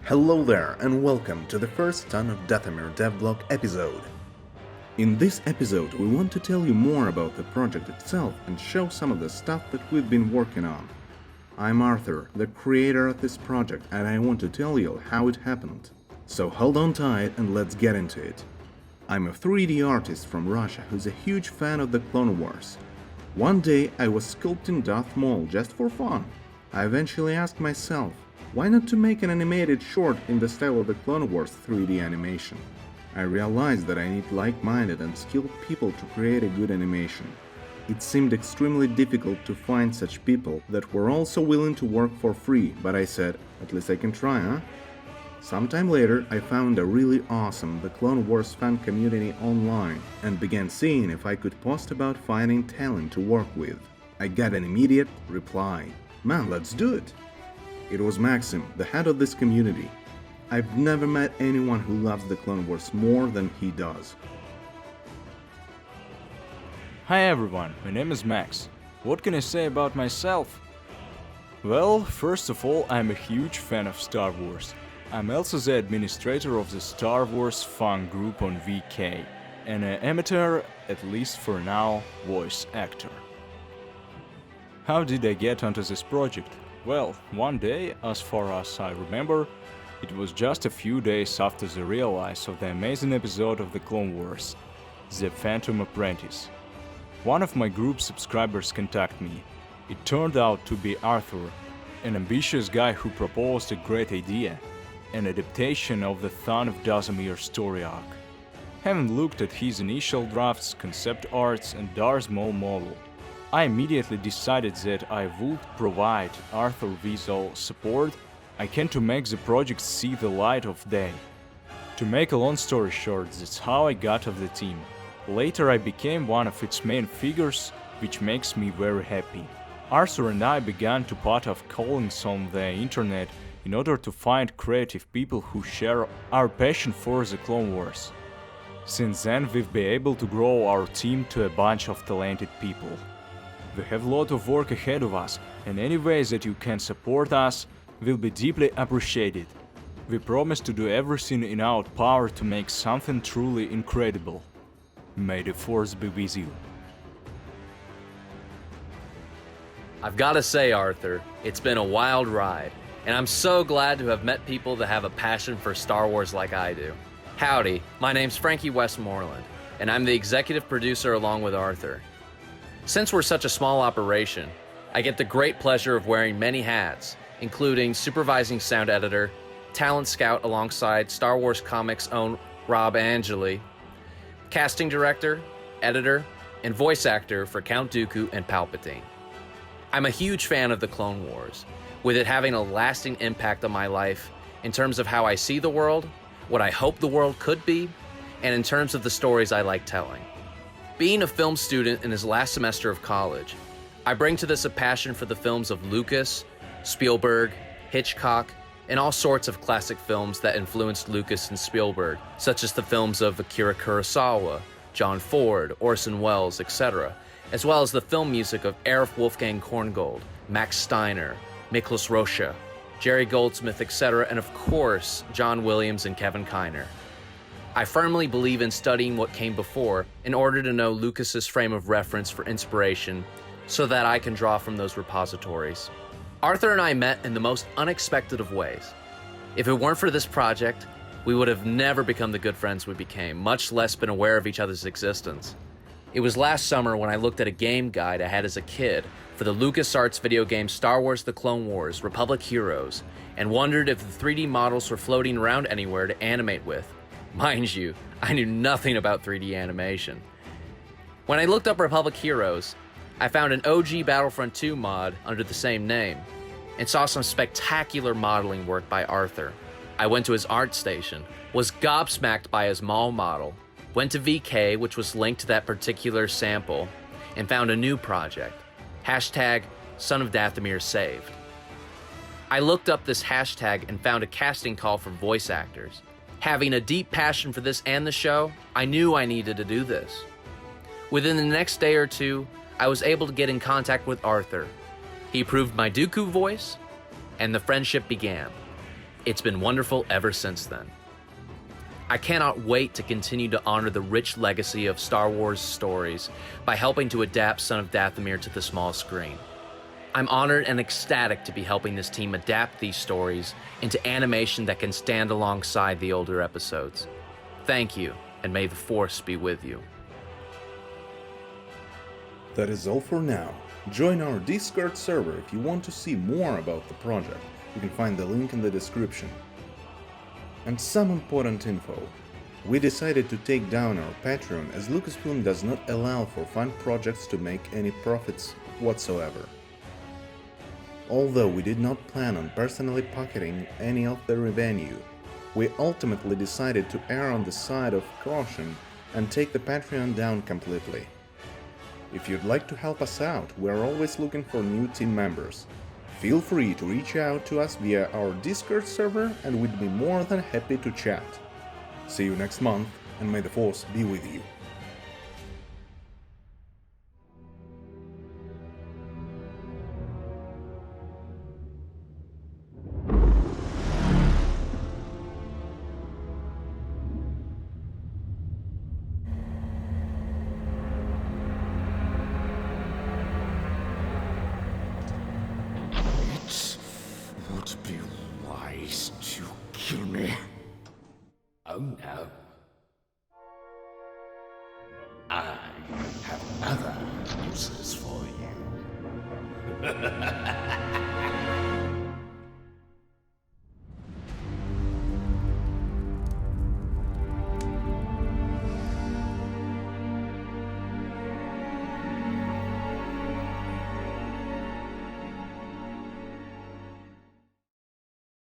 Hello there and welcome to the first Ton of Dathomir devlog episode. In this episode we want to tell you more about the project itself and show some of the stuff that we've been working on. I'm Arthur, the creator of this project, and I want to tell you how it happened. So hold on tight and let's get into it. I'm a 3D artist from Russia who's a huge fan of the Clone Wars. One day I was sculpting Dathomir just for fun. I eventually asked myself, why not to make an animated short in the style of the Clone Wars 3D animation? I realized that I need like-minded and skilled people to create a good animation. It seemed extremely difficult to find such people that were also willing to work for free, but I said, at least I can try, huh? Sometime later, I found a really awesome The Clone Wars fan community online and began seeing if I could post about finding talent to work with. I got an immediate reply. Man, let's do it! It was Maxim, the head of this community. I've never met anyone who loves the Clone Wars more than he does. Hi everyone, my name is Max. What can I say about myself? Well, first of all, I'm a huge fan of Star Wars. I'm also the administrator of the Star Wars fan group on VK, and an amateur, at least for now, voice actor. How did I get onto this project? Well, one day, as far as I remember, it was just a few days after the release of the amazing episode of the Clone Wars, The Phantom Apprentice. One of my group subscribers contacted me. It turned out to be Arthur, an ambitious guy who proposed a great idea, an adaptation of the Son of Dathomir story arc. Having looked at his initial drafts, concept arts and Darth Maul model, I immediately decided that I would provide Arthur visual support I can to make the project see the light of day. To make a long story short, that's how I got of the team. Later I became one of its main figures, which makes me very happy. Arthur and I began to put off callings on the internet in order to find creative people who share our passion for the Clone Wars. Since then we've been able to grow our team to a bunch of talented people. We have a lot of work ahead of us, and any ways that you can support us will be deeply appreciated. We promise to do everything in our power to make something truly incredible. May the Force be with you. I've got to say, Arthur, it's been a wild ride, and I'm so glad to have met people that have a passion for Star Wars like I do. Howdy, my name's Frankie Westmoreland, and I'm the executive producer along with Arthur. Since we're such a small operation, I get the great pleasure of wearing many hats, including supervising sound editor, talent scout alongside Star Wars Comics' own Rob Angeli, casting director, editor, and voice actor for Count Dooku and Palpatine. I'm a huge fan of the Clone Wars, with it having a lasting impact on my life in terms of how I see the world, what I hope the world could be, and in terms of the stories I like telling. Being a film student in his last semester of college, I bring to this a passion for the films of Lucas, Spielberg, Hitchcock, and all sorts of classic films that influenced Lucas and Spielberg, such as the films of Akira Kurosawa, John Ford, Orson Welles, etc., as well as the film music of Erich Wolfgang Korngold, Max Steiner, Miklos Rozsa, Jerry Goldsmith, etc., and of course, John Williams and Kevin Kiner. I firmly believe in studying what came before in order to know Lucas's frame of reference for inspiration so that I can draw from those repositories. Arthur and I met in the most unexpected of ways. If it weren't for this project, we would have never become the good friends we became, much less been aware of each other's existence. It was last summer when I looked at a game guide I had as a kid for the LucasArts video game Star Wars: The Clone Wars, Republic Heroes, and wondered if the 3D models were floating around anywhere to animate with. Mind you, I knew nothing about 3D animation. When I looked up Republic Heroes, I found an OG Battlefront 2 mod under the same name, and saw some spectacular modeling work by Arthur. I went to his art station, was gobsmacked by his Maul model, went to VK, which was linked to that particular sample, and found a new project, hashtag Son of Dathomir Saved. I looked up this hashtag and found a casting call for voice actors. Having a deep passion for this and the show, I knew I needed to do this. Within the next day or two, I was able to get in contact with Arthur. He approved my Dooku voice, and the friendship began. It's been wonderful ever since then. I cannot wait to continue to honor the rich legacy of Star Wars stories by helping to adapt Son of Dathomir to the small screen. I'm honored and ecstatic to be helping this team adapt these stories into animation that can stand alongside the older episodes. Thank you, and may the Force be with you. That is all for now. Join our Discord server if you want to see more about the project. You can find the link in the description. And some important info. We decided to take down our Patreon as Lucasfilm does not allow for fun projects to make any profits whatsoever. Although we did not plan on personally pocketing any of the revenue, we ultimately decided to err on the side of caution and take the Patreon down completely. If you'd like to help us out, we're always looking for new team members. Feel free to reach out to us via our Discord server and we'd be more than happy to chat. See you next month, and may the Force be with you. It would be wise to kill me. Oh no. I have other uses for you.